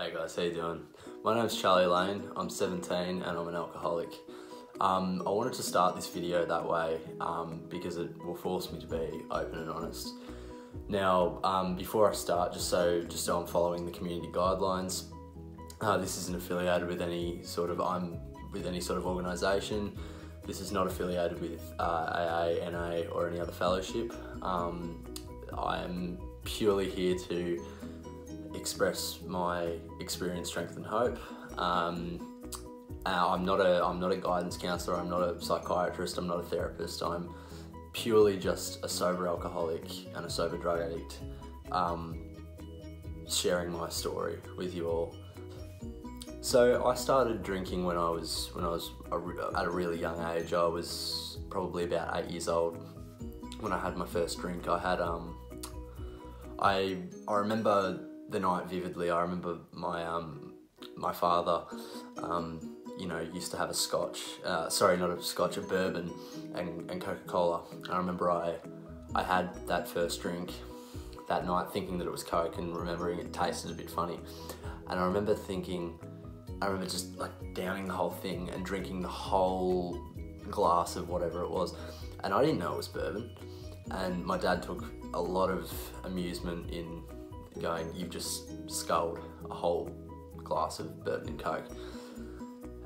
Hey guys, how you doing? My name's Charlie Lane, I'm 17 and I'm an alcoholic. I wanted to start this video that way because it will force me to be open and honest. Now, before I start, just so I'm following the community guidelines, this isn't affiliated with any sort of organisation. This is not affiliated with AA, NA or any other fellowship. I am purely here to express my experience, strength and hope. I'm not a guidance counsellor, I'm not a psychiatrist, I'm not a therapist. I'm purely just a sober alcoholic and a sober drug addict, sharing my story with you all. So I started drinking when I was at a really young age. I was probably about 8 years old when I had my first drink. I had I remember the night vividly. I remember my father, used to have a scotch, a bourbon and Coca-Cola. I remember I had that first drink that night thinking that it was Coke and remembering it tasted a bit funny. And I remember just like downing the whole thing and drinking the whole glass of whatever it was. And I didn't know it was bourbon. And my dad took a lot of amusement in going, "You've just sculled a whole glass of bourbon and Coke."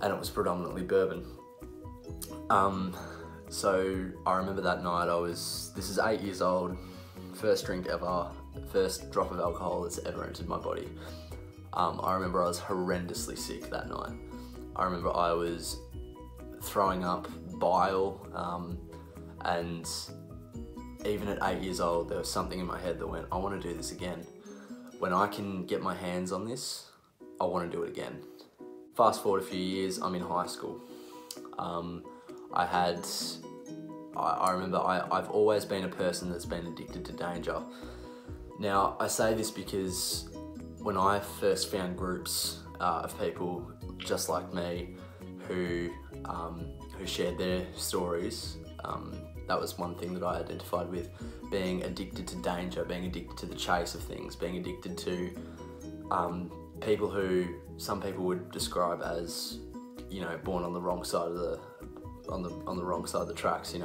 And it was predominantly bourbon. So I remember that night this is 8 years old, first drink ever, first drop of alcohol that's ever entered my body. I remember I was horrendously sick that night. I remember I was throwing up bile, and even at 8 years old, there was something in my head that went, I want to do this again. When I can get my hands on this, I want to do it again. Fast forward a few years, I'm in high school. I remember I've always been a person that's been addicted to danger. Now, I say this because when I first found groups of people just like me who shared their stories, that was one thing that I identified with, being addicted to danger, being addicted to the chase of things, being addicted to people who some people would describe as, born on the wrong side of the wrong side of the tracks, and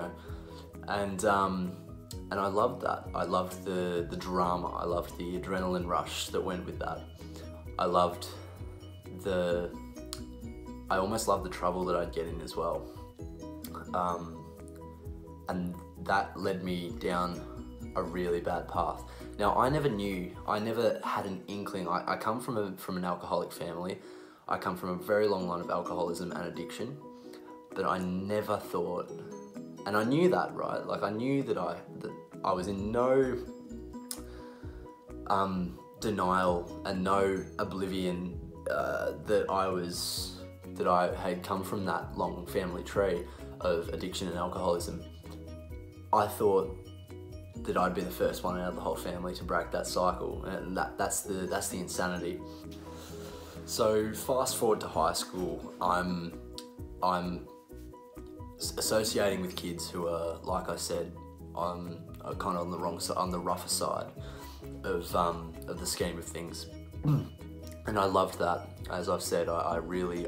I loved that. I loved the drama. I loved the adrenaline rush that went with that. I almost loved the trouble that I'd get in as well. And that led me down a really bad path. Now, I never had an inkling. I come from an alcoholic family. I come from a very long line of alcoholism and addiction, but I never thought, and I knew that, right? Like, I knew that I was in no denial and no oblivion that I had come from that long family tree of addiction and alcoholism. I thought that I'd be the first one out of the whole family to break that cycle, and that's the insanity. So fast forward to high school, I'm associating with kids who are, like I said, are kind of on the rougher side of the scheme of things, and I loved that. As I've said, I really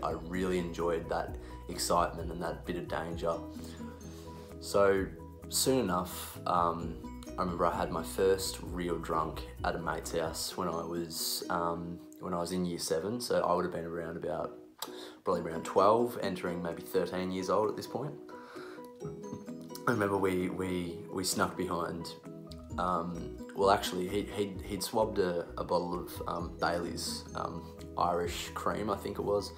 enjoyed that excitement and that bit of danger. So soon enough, I remember I had my first real drunk at a mate's house when I was in year 7. So I would have been probably around 12, entering maybe 13 years old at this point. I remember we snuck behind. Well, actually, he'd swabbed a bottle of Bailey's Irish cream, I think it was,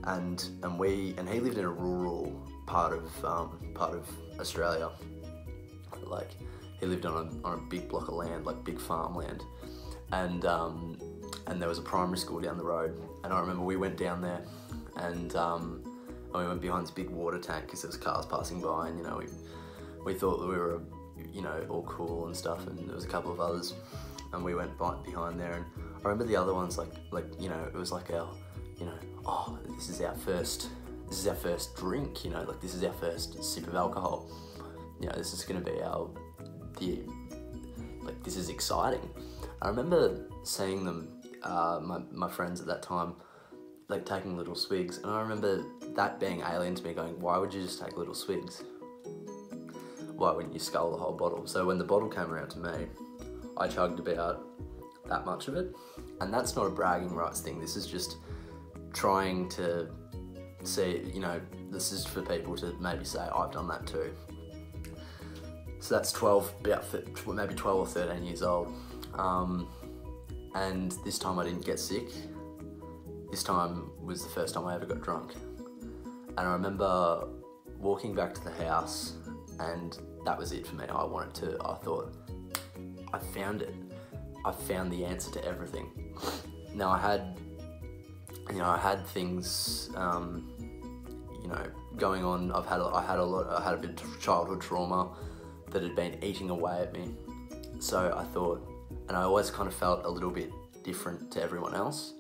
and he lived in a rural part of Australia. Like, he lived on a big block of land, like big farmland, and there was a primary school down the road. And I remember we went down there, and we went behind this big water tank because there was cars passing by, and we thought that we were all cool and stuff, and there was a couple of others, and we went behind there. And I remember the other ones, it was like oh, this is our first drink, like this is our first sip of alcohol. This is going to be this is exciting. I remember seeing them my friends at that time, like taking little swigs, and I remember that being alien to me, going, why would you just take little swigs? Why wouldn't you scull the whole bottle? So when the bottle came around to me, I chugged about that much of it, and that's not a bragging rights thing. This is just trying to see, you know, this is for people to maybe say, I've done that too. So that's 12, maybe 12 or 13 years old. And this time I didn't get sick. This time was the first time I ever got drunk. And I remember walking back to the house, and that was it for me. I thought, I found it. I found the answer to everything. Now I had things, you know, going on. I had a bit of childhood trauma that had been eating away at me. So I thought, and I always kind of felt a little bit different to everyone else.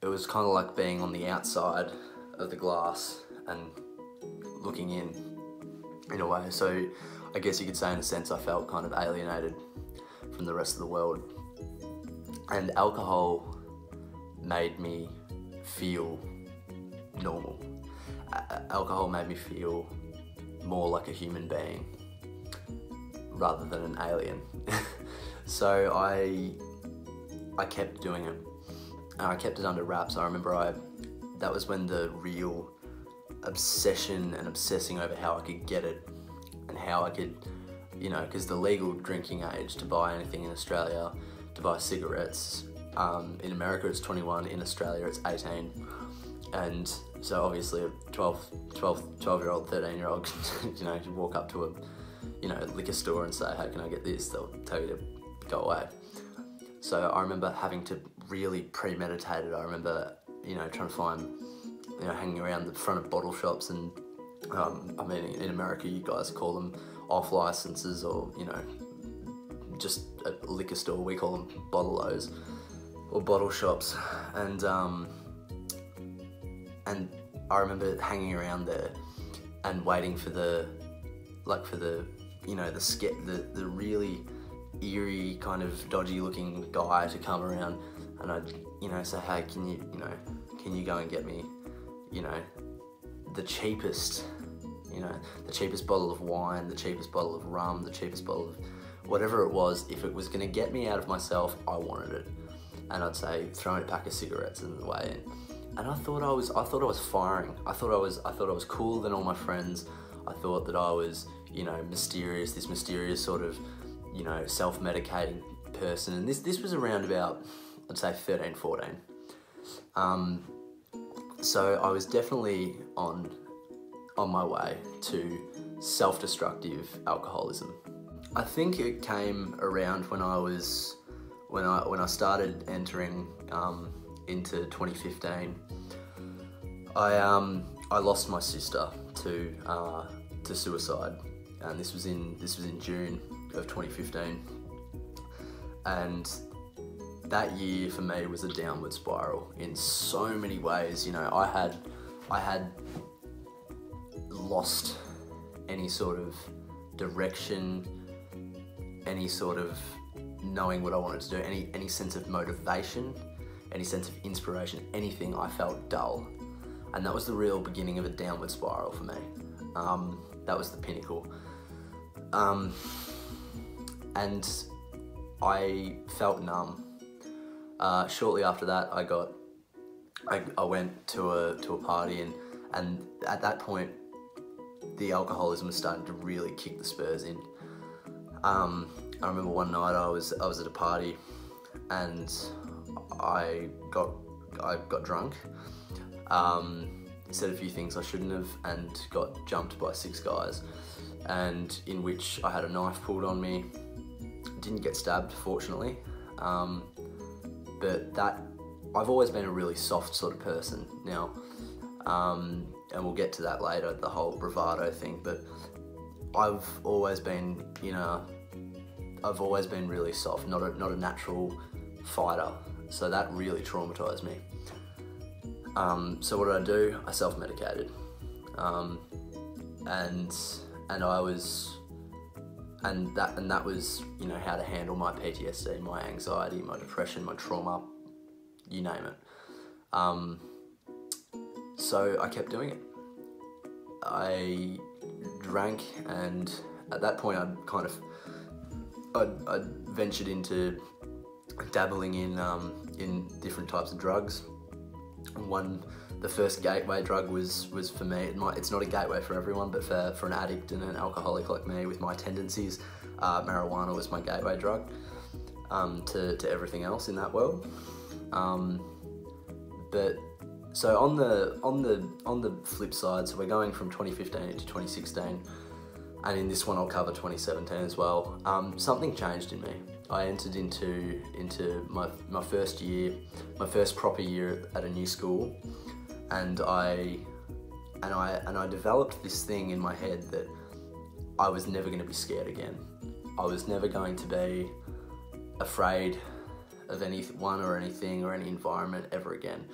It was kind of like being on the outside of the glass and looking in a way. So I guess you could say in a sense I felt kind of alienated from the rest of the world. And alcohol made me feel normal. Alcohol made me feel more like a human being rather than an alien. So I kept doing it. And I kept it under wraps. I remember that was when the real obsession and obsessing over how I could get it and how I could, you know, because the legal drinking age to buy anything in Australia, to buy cigarettes, in America it's 21, in Australia it's 18. And so obviously a 12-year-old, 13-year-old, you know, you walk up to a, you know, liquor store and say, hey, can I get this? They'll tell you to go away. So I remember having to really premeditate it. I remember, you know, trying to find, you know, hanging around the front of bottle shops, and I mean, in America you guys call them off licenses, or, you know, just a liquor store. We call them bottle-os or bottle shops. And I remember hanging around there and waiting for the, you know, the really eerie kind of dodgy looking guy to come around, and I'd, you know, say, hey, can you go and get me, you know, the cheapest bottle of wine, the cheapest bottle of rum, the cheapest bottle of whatever it was. If it was going to get me out of myself, I wanted it. And I'd say, throw in a pack of cigarettes in the way in. And I thought I was firing. I thought I was cooler than all my friends. I thought that I was, you know, this mysterious sort of, you know, self-medicating person. And this was around about, I'd say 13, 14. So I was definitely on my way to self-destructive alcoholism. I think it came around when I started entering into 2015. I lost my sister to suicide, and this was in June of 2015. And that year for me was a downward spiral in so many ways. You know, I had lost any sort of direction, any sort of knowing what I wanted to do, any sense of motivation, any sense of inspiration, anything. I felt dull. And that was the real beginning of a downward spiral for me. That was the pinnacle. And I felt numb. Shortly after that, I went to a party, and at that point, the alcoholism was starting to really kick the spurs in. I remember one night I was at a party, and I got drunk, said a few things I shouldn't have, and got jumped by 6 guys, and in which I had a knife pulled on me. Didn't get stabbed, fortunately, but that, I've always been a really soft sort of person now, and we'll get to that later, the whole bravado thing, but I've always been, you know, I've always been really soft, not a natural fighter, so that really traumatized me. So what did I do? I self-medicated, and that was, you know, how to handle my PTSD, my anxiety, my depression, my trauma, you name it. So I kept doing it. I drank, and at that point I'd ventured into dabbling in different types of drugs. The first gateway drug was for me. It's not a gateway for everyone, but for an addict and an alcoholic like me with my tendencies, marijuana was my gateway drug to everything else in that world. But so on the flip side, so we're going from 2015 into 2016, and in this one I'll cover 2017 as well. Something changed in me. I entered into my first year, my first proper year at a new school, and I developed this thing in my head that I was never going to be scared again. I was never going to be afraid of anyone or anything or any environment ever again.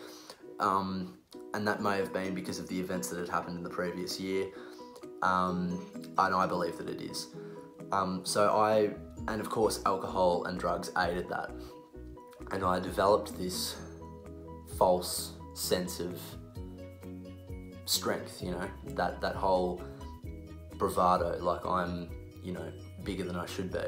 And that may have been because of the events that had happened in the previous year, and I believe that it is. And of course alcohol and drugs aided that, and I developed this false sense of strength, you know, that whole bravado, like I'm, you know, bigger than I should be,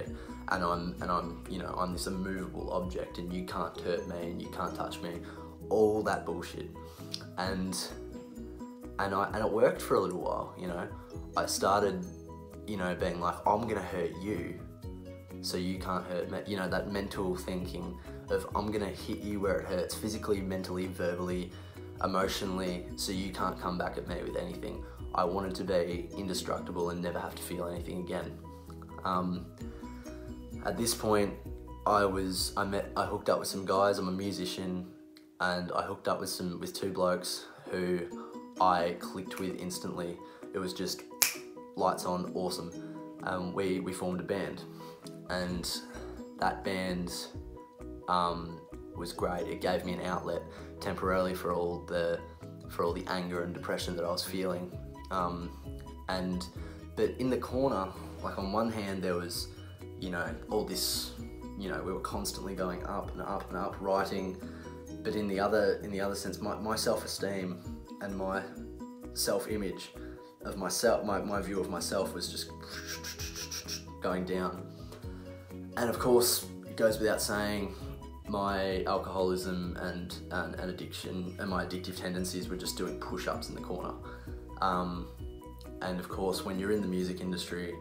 and I'm you know, I'm this immovable object and you can't hurt me and you can't touch me, all that bullshit. And it worked for a little while, you know. I started, you know, being like, I'm gonna hurt you so you can't hurt me, you know, that mental thinking of I'm gonna hit you where it hurts, physically, mentally, verbally, emotionally, so you can't come back at me with anything. I wanted to be indestructible and never have to feel anything again. At this point, I hooked up with some guys. I'm a musician, and I hooked up with two blokes who I clicked with instantly. It was just lights on, awesome. We formed a band, and that band was great. It gave me an outlet temporarily for all the anger and depression that I was feeling. But in the corner, like on one hand there was, you know, all this, you know, we were constantly going up and up and up, writing. But in the other sense, my self-esteem and my self-image of myself, my view of myself was just going down. And of course, it goes without saying, my alcoholism and addiction and my addictive tendencies were just doing push-ups in the corner. And of course, when you're in the music industry,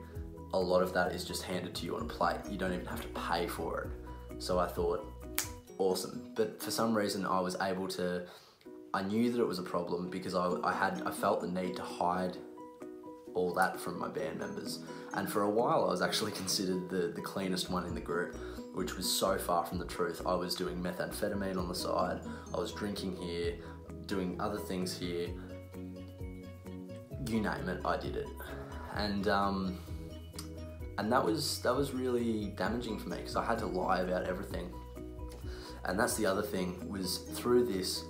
a lot of that is just handed to you on a plate. You don't even have to pay for it. So I thought, awesome. But for some reason I was able to, I knew that it was a problem because I felt the need to hide all that from my band members. And for a while I was actually considered the cleanest one in the group, which was so far from the truth. I was doing methamphetamine on the side, I was drinking here, doing other things here, you name it, I did it. And that was really damaging for me because I had to lie about everything. And that's the other thing, was through this,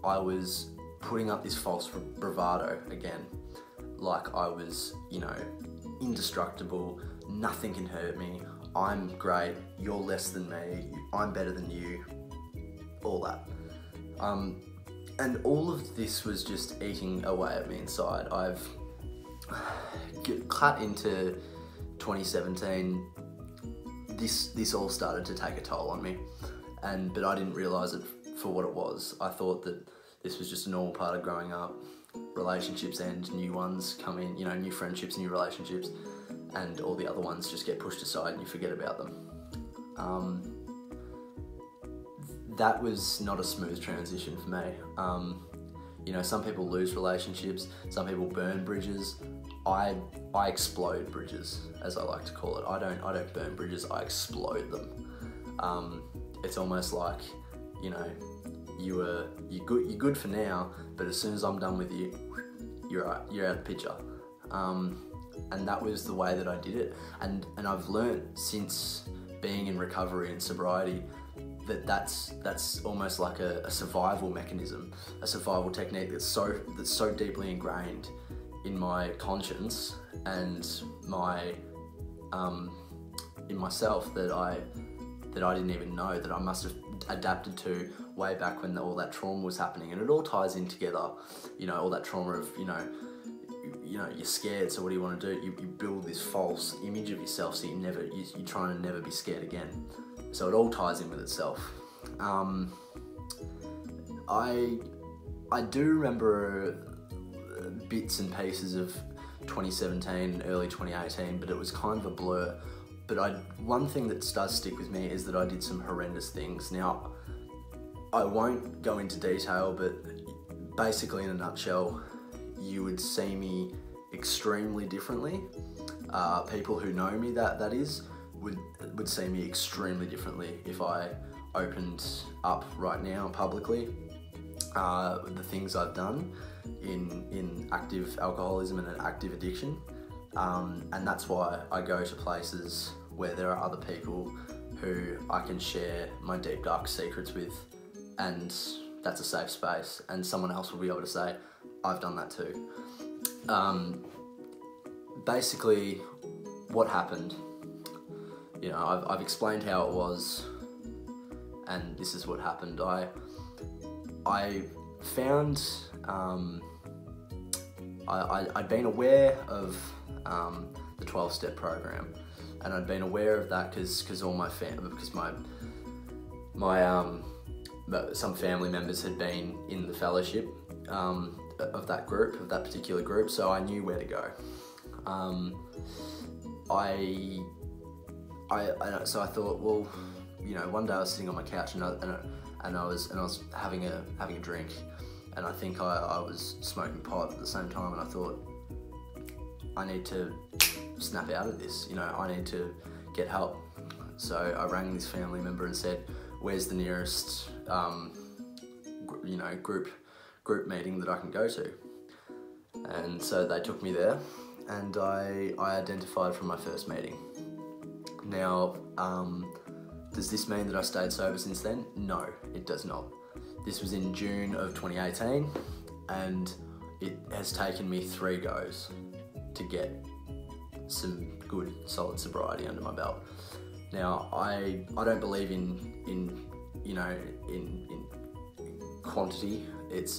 I was putting up this false bravado again. Like I was, you know, indestructible, nothing can hurt me, I'm great, you're less than me, I'm better than you, all that. And all of this was just eating away at me inside. I've cut into 2017, this all started to take a toll on me, but I didn't realise it for what it was. I thought that this was just a normal part of growing up. Relationships end, new ones come in, you know, new friendships, new relationships, and all the other ones just get pushed aside and you forget about them. That was not a smooth transition for me. You know, some people lose relationships, some people burn bridges. I explode bridges, as I like to call it. I don't burn bridges, I explode them. It's almost like, you know, you're good for now, but as soon as I'm done with you, you're out the picture. And that was the way that I did it. And I've learned since being in recovery and sobriety that that's almost like a survival mechanism, a survival technique that's so deeply ingrained in my conscience and my in myself that I didn't even know, that I must have adapted to way back when all that trauma was happening. And it all ties in together, you know, all that trauma of, you know, you're scared, so what do you want to do? You build this false image of yourself, so you're trying to never be scared again. So it all ties in with itself. I do remember bits and pieces of 2017, early 2018, but it was kind of a blur. But one thing that does stick with me is that I did some horrendous things. Now, I won't go into detail, but basically in a nutshell, you would see me extremely differently. People who know me, that is, would see me extremely differently if I opened up right now publicly. The things I've done in active alcoholism and an active addiction. And that's why I go to places where there are other people who I can share my deep dark secrets with, and that's a safe space, and someone else will be able to say, I've done that too. Basically, what happened, you know, I've explained how it was, and this is what happened. I found, I'd been aware of the 12-step program, and I'd been aware of that because all my some family members had been in the fellowship of that group, of that particular group, so I knew where to go. So I thought, well, you know, one day I was sitting on my couch and I was having a drink, and I think I was smoking pot at the same time, and I thought, I need to snap out of this, you know, I need to get help. So I rang this family member and said, where's the nearest, you know, group meeting that I can go to? And so they took me there, and I identified from my first meeting. Now, does this mean that I stayed sober since then? No, it does not. This was in June of 2018, and it has taken me 3 goes to get some good, solid sobriety under my belt. Now, I don't believe in quantity.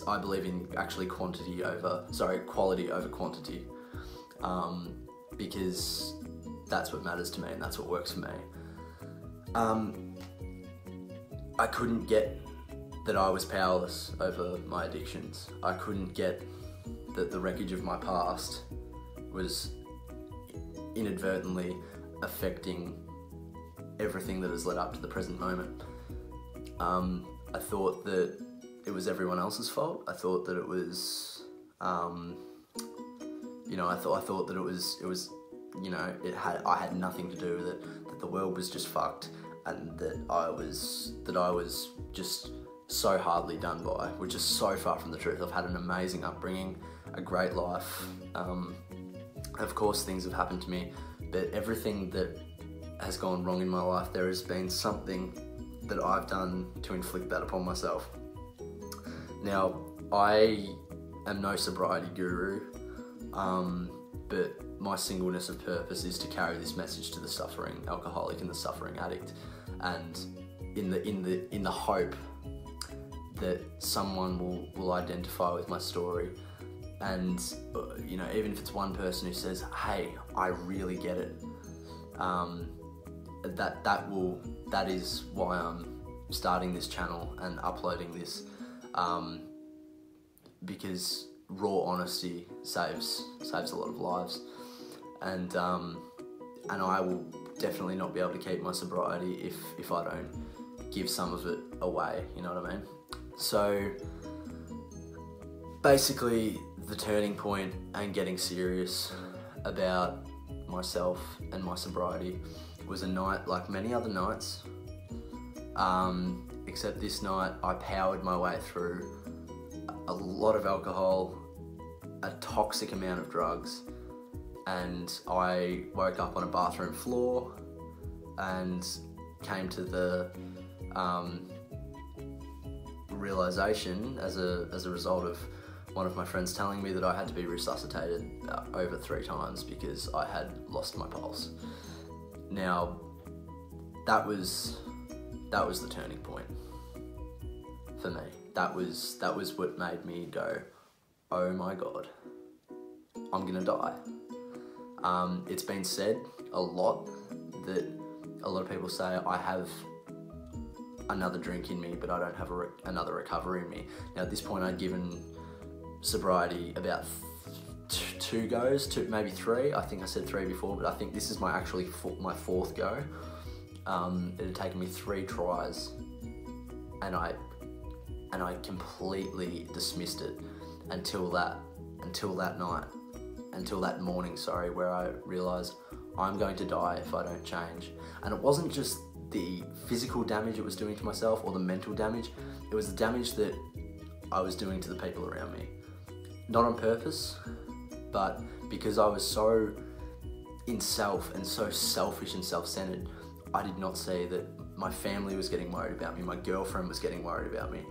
I believe in actually quality over quantity, because that's what matters to me and that's what works for me. I couldn't get that I was powerless over my addictions. I couldn't get that the wreckage of my past was inadvertently affecting everything that has led up to the present moment. I thought that it was everyone else's fault. I thought that it was, you know, I thought that it was, you know, I had nothing to do with it. That the world was just fucked, and that I was just so hardly done by, which is so far from the truth. I've had an amazing upbringing, a great life. Of course, things have happened to me, but everything that has gone wrong in my life, there has been something that I've done to inflict that upon myself. Now, I am no sobriety guru, but my singleness of purpose is to carry this message to the suffering alcoholic and the suffering addict, and in the hope that someone will identify with my story. And you know, even if it's one person who says, hey, I really get it, that is why I'm starting this channel and uploading this, because raw honesty saves a lot of lives, and I will definitely not be able to keep my sobriety if I don't give some of it away, you know what I mean? So basically, the turning point and getting serious about myself and my sobriety was a night like many other nights, except this night I powered my way through a lot of alcohol, a toxic amount of drugs, and I woke up on a bathroom floor and came to the realization as a result of one of my friends telling me that I had to be resuscitated over 3 times because I had lost my pulse. Now, that was the turning point for me. That was what made me go, oh my God, I'm gonna die. It's been said a lot that a lot of people say I have another drink in me, but I don't have another recovery in me. Now, at this point, I'd given sobriety about two goes, maybe three. I think I said three before, but I think this is my fourth go. It had taken me 3 tries, and I completely dismissed it until that morning, where I realised I'm going to die if I don't change. And it wasn't just the physical damage it was doing to myself or the mental damage, it was the damage that I was doing to the people around me. Not on purpose, but because I was so in self and so selfish and self-centered, I did not see that my family was getting worried about me, my girlfriend was getting worried about me,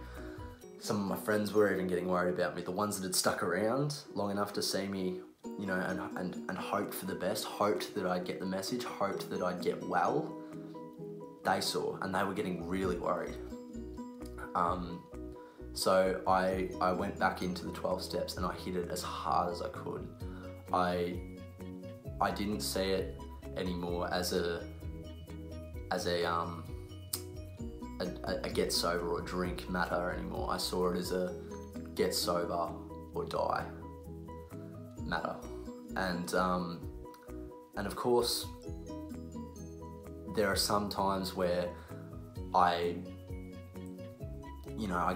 some of my friends were even getting worried about me. The ones that had stuck around long enough to see me, you know, and hoped for the best, hoped that I'd get the message, hoped that I'd get well, they saw, and they were getting really worried. So I went back into the 12 steps and I hit it as hard as I could. I didn't see it anymore as a get sober or drink matter anymore. I saw it as a get sober or die matter. And of course, there are some times where I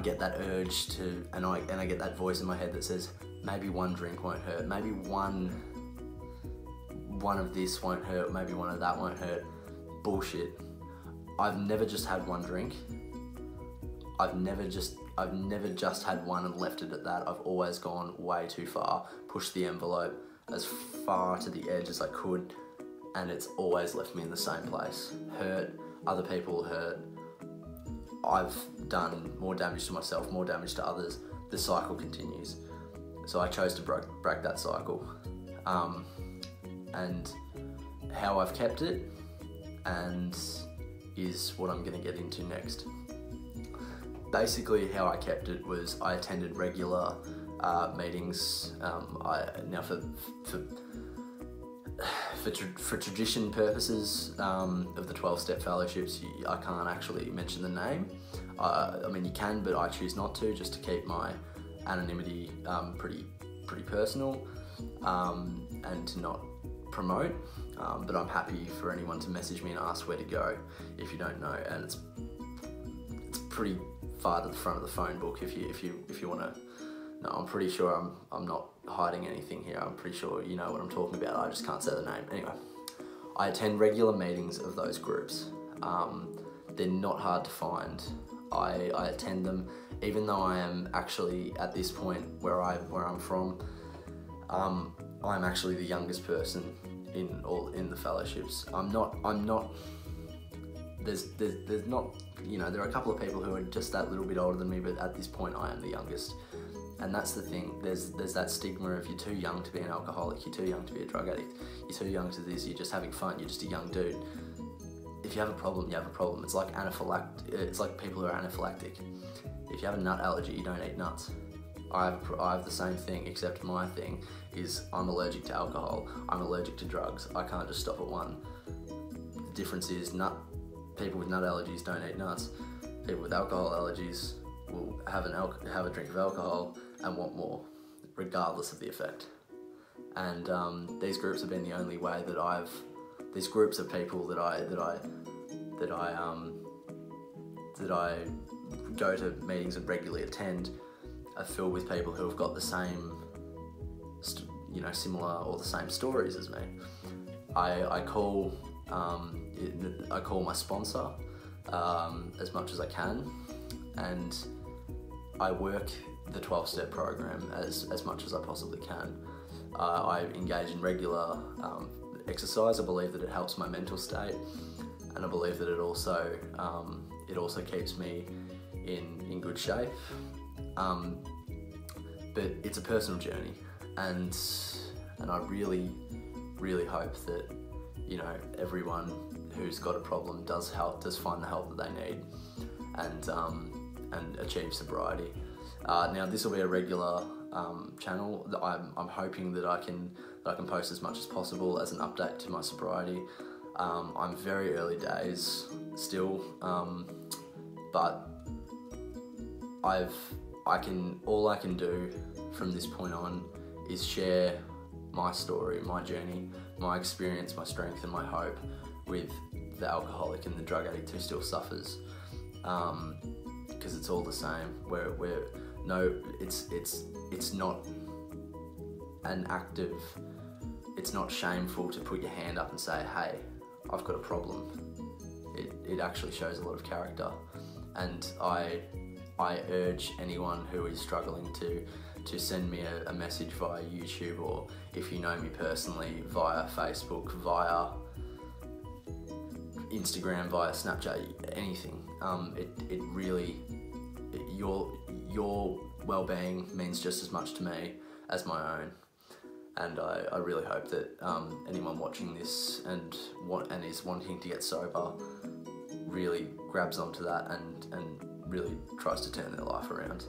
get that urge to, and I get that voice in my head that says, maybe one drink won't hurt, maybe one of this won't hurt, maybe one of that won't hurt. Bullshit. I've never just had one drink. I've never just had one and left it at that. I've always gone way too far, pushed the envelope as far to the edge as I could, and it's always left me in the same place. Hurt, other people hurt. I've done more damage to myself, more damage to others. The cycle continues. So I chose to break that cycle. And how I've kept it, and is what I'm going to get into next. Basically, how I kept it was I attended regular meetings. Now for tradition purposes of the 12-step fellowships, I can't actually mention the name. I mean, you can, but I choose not to, just to keep my anonymity pretty personal, and to not promote. But I'm happy for anyone to message me and ask where to go if you don't know, and it's pretty far to the front of the phone book if you want to. No, I'm pretty sure I'm not hiding anything here. I'm pretty sure you know what I'm talking about. I just can't say the name. Anyway, I attend regular meetings of those groups. They're not hard to find. I attend them, even though I am actually at this point where I'm from. I'm actually the youngest person in the fellowships. I'm not. There's not, you know, there are a couple of people who are just that little bit older than me, but at this point I am the youngest. And that's the thing, there's that stigma of you're too young to be an alcoholic, you're too young to be a drug addict, you're too young to this, you're just having fun, you're just a young dude. If you have a problem, you have a problem. It's like it's like people who are anaphylactic. If you have a nut allergy, you don't eat nuts. I have the same thing, except my thing is I'm allergic to alcohol, I'm allergic to drugs, I can't just stop at one. The difference is people with nut allergies don't eat nuts. People with alcohol allergies will have a drink of alcohol and want more, regardless of the effect. And these groups have been the only way that these groups of people that I go to meetings and regularly attend are filled with people who have got the same, similar or the same stories as me. I call my sponsor as much as I can, and I work the 12-step program as much as I possibly can. I engage in regular exercise. I believe that it helps my mental state, and I believe that it also keeps me in good shape. But it's a personal journey, and I really hope that everyone who's got a problem does find the help that they need, and achieve sobriety. Now this will be a regular channel. I'm hoping that I can post as much as possible as an update to my sobriety. I'm very early days still, but all I can do from this point on is share my story, my journey, my experience, my strength and my hope with the alcoholic and the drug addict who still suffers, because it's all the same. It's not an active, it's not shameful to put your hand up and say, hey, I've got a problem. It actually shows a lot of character, and I urge anyone who is struggling to send me a message via YouTube, or if you know me personally, via Facebook, via Instagram, via Snapchat, anything. It really, your well-being means just as much to me as my own, and I really hope that anyone watching this and is wanting to get sober really grabs onto that and really tries to turn their life around.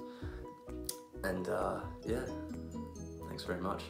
And yeah, thanks very much.